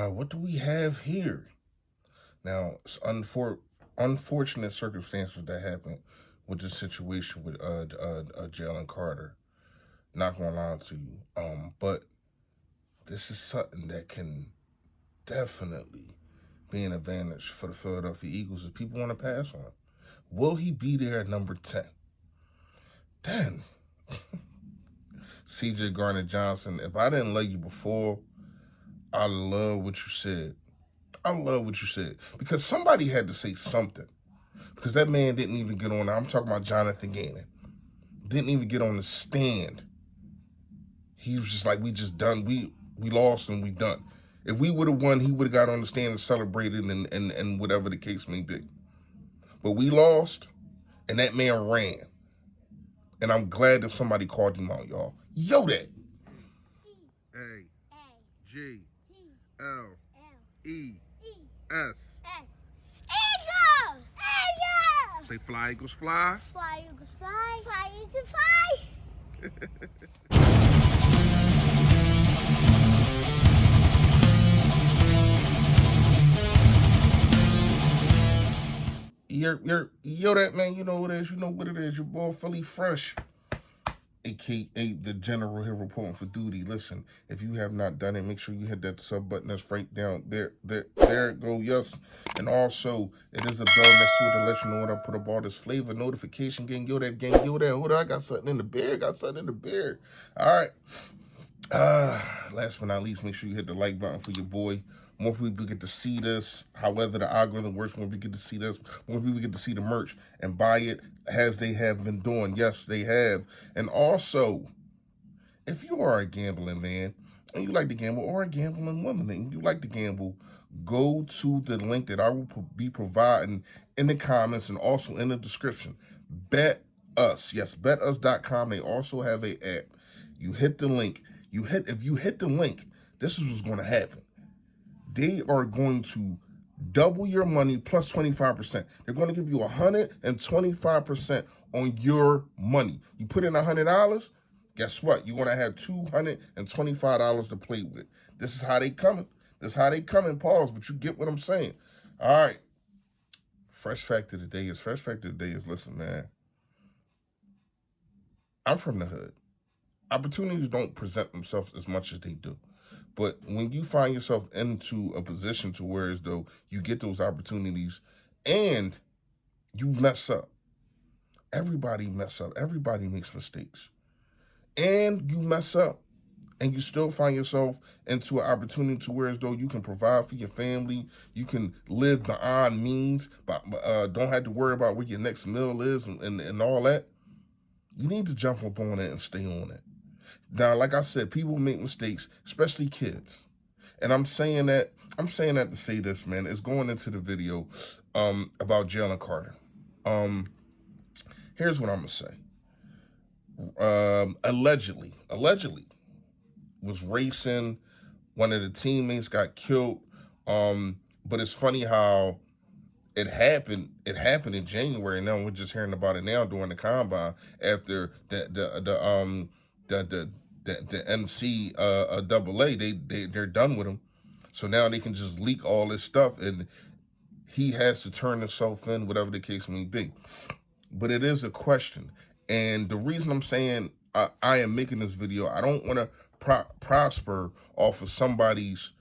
What do we have here? Now, it's unfortunate circumstances that happened with the situation with Jalen Carter. Not gonna lie to you, but this is something that can definitely be an advantage for the Philadelphia Eagles if people want to pass on him. Will he be there at number 10? Then, CJ Gardner-Johnson, if I didn't like you before, I love what you said. I love what you said. Because somebody had to say something. Because that man didn't even get on. I'm talking about Jonathan Gannon. Didn't even get on the stand. He was just like, we just done. We lost and we done. If we would have won, he would have got on the stand and celebrated and whatever the case may be. But we lost, and that man ran. And I'm glad that somebody called him out, y'all. Yo, that. A-G-L-E-S. Eagles! Eagles! Say fly, Eagles, fly. Fly, Eagles, fly. Fly, Eagles, fly. Yo, that man, you know what it is. You know what it is. Your boy, Philly Fresh, a.k.a. the General here reporting for duty. Listen, if you have not done it, make sure you hit that sub button that's right down there. There it go, yes. And also, it is a bell next to it to let you know when I put up all this flavor notification. Gang, yo, that. Hold on, I got something in the beard. All right. Last but not least, make sure you hit the like button for your boy. More people get to see this. However, the algorithm works, more people get to see this. More people get to see the merch and buy it as they have been doing. Yes, they have. And also, if you are a gambling man and you like to gamble, or a gambling woman and you like to gamble, go to the link that I will be providing in the comments and also in the description. Betus. Yes, betus.com. They also have an app. You hit the link. If you hit the link, this is what's going to happen. They are going to double your money plus 25%. They're going to give you 125% on your money. You put in $100, guess what? You're going to have $225 to play with. This is how they coming. Pause, but you get what I'm saying. All right. Fresh fact of the day is, listen, man. I'm from the hood. Opportunities don't present themselves as much as they do. But when you find yourself into a position to where as though you get those opportunities and you mess up, everybody mess up. Everybody makes mistakes. And you mess up and you still find yourself into an opportunity to where as though you can provide for your family, you can live beyond means, but don't have to worry about where your next meal is and all that. You need to jump up on it and stay on it. Now, like I said, people make mistakes, especially kids. And I'm saying that to say this, man. It's going into the video about Jalen Carter. Here's what I'm going to say. Allegedly was racing. One of the teammates got killed. But it's funny how it happened in January. Now we're just hearing about it now during the combine after the NCAA, they're done with him. So now they can just leak all this stuff and he has to turn himself in, whatever the case may be. But it is a question. And the reason I'm saying I am making this video, I don't want to prosper off of somebody's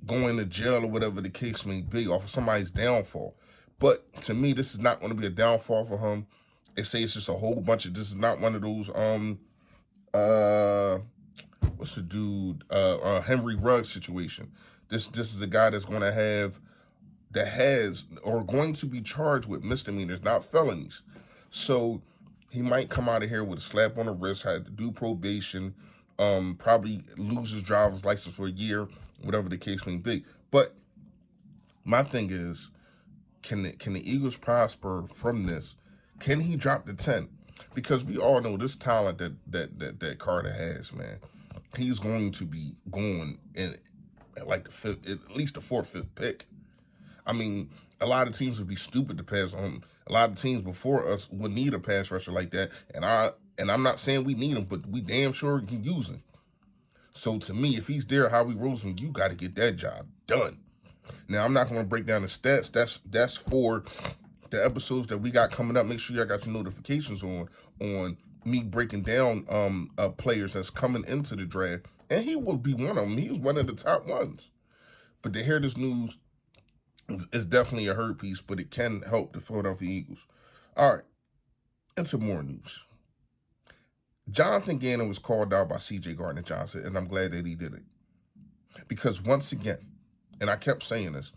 going to jail or whatever the case may be, off of somebody's downfall. But to me, this is not going to be a downfall for him. They say it's just a whole bunch of, this is not one of those, what's the dude, Henry Ruggs situation. This is a guy that's going to have, going to be charged with misdemeanors, not felonies. So he might come out of here with a slap on the wrist, had to do probation, probably lose his driver's license for a year, whatever the case may be. But my thing is, can the Eagles prosper from this? Can he drop the 10? Because we all know this talent that Carter has, man. He's going to be going in at like the fifth, at least the fourth, fifth pick. I mean, a lot of teams would be stupid to pass on him. A lot of teams before us would need a pass rusher like that. And I'm not saying we need him, but we damn sure can use him. So to me, if he's there, Howie Roseman, you got to get that job done. Now, I'm not going to break down the stats. That's for the episodes that we got coming up. Make sure y'all got your notifications on me breaking down players that's coming into the draft. And he will be one of them. He was one of the top ones. But to hear this news is definitely a hurt piece, but it can help the Philadelphia Eagles. All right, into more news. Jonathan Gannon was called out by C.J. Gardner-Johnson, and I'm glad that he did it. Because once again, and I kept saying this,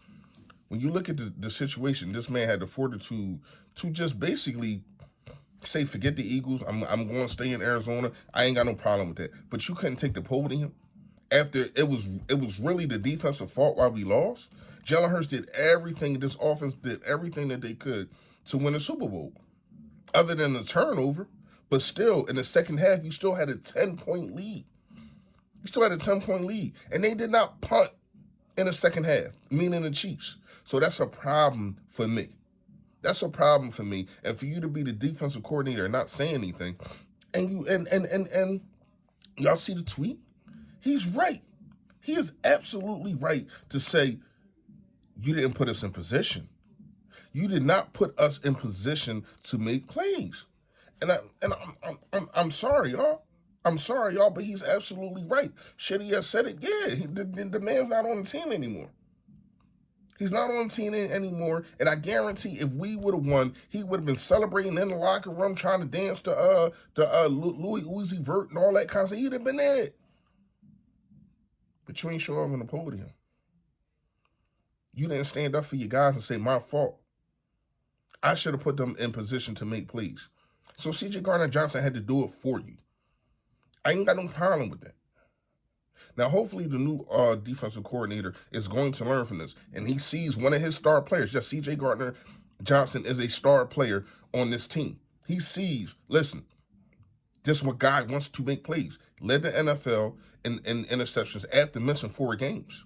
when you look at the situation, this man had the fortitude to just basically say, forget the Eagles, I'm going to stay in Arizona. I ain't got no problem with that. But you couldn't take the podium after it was really the defensive fault why we lost. Jalen Hurts did everything, this offense did everything that they could to win a Super Bowl, other than the turnover. But still, in the second half, you still had a 10-point lead. You still had a 10-point lead. And they did not punt in the second half, meaning the Chiefs. So that's a problem for me. That's a problem for me. And for you to be the defensive coordinator and not say anything, and you and y'all see the tweet? He's right. He is absolutely right to say, you didn't put us in position. You did not put us in position to make plays. And I'm sorry, y'all. I'm sorry, y'all, but he's absolutely right. Should he have said it? Yeah, the man's not on the team anymore. He's not on the team anymore, and I guarantee if we would have won, he would have been celebrating in the locker room, trying to dance to Louis Uzi Vert and all that kind of stuff. He'd have been there. But you ain't show up on the podium. You didn't stand up for your guys and say, my fault. I should have put them in position to make plays. So C.J. Gardner-Johnson had to do it for you. I ain't got no problem with that. Now, hopefully the new defensive coordinator is going to learn from this, and he sees one of his star players. Yes, C.J. Gardner-Johnson is a star player on this team. He sees, listen, this what guy wants to make plays. Led the NFL in interceptions after missing 4 games.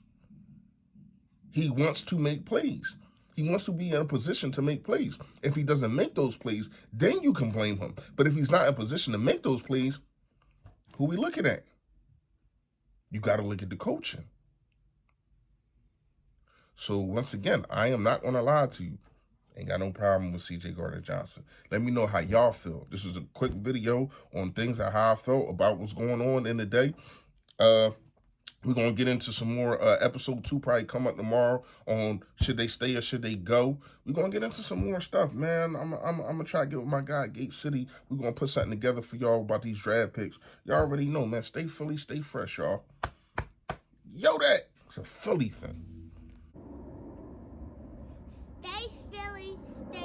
He wants to make plays. He wants to be in a position to make plays. If he doesn't make those plays, then you can blame him. But if he's not in position to make those plays, who we looking at? You got to look at the coaching. So once again, I am not going to lie to you. Ain't got no problem with C.J. Gardner-Johnson. Let me know how y'all feel. This is a quick video on things and how I felt about what's going on in the day. We're going to get into some more. Episode 2 probably come up tomorrow on should they stay or should they go. We're going to get into some more stuff, man. I'm going to try to get with my guy, Gate City. We're going to put something together for y'all about these draft picks. Y'all already know, man. Stay Philly, stay fresh, y'all. Yo, that. It's a Philly thing. Stay Philly, stay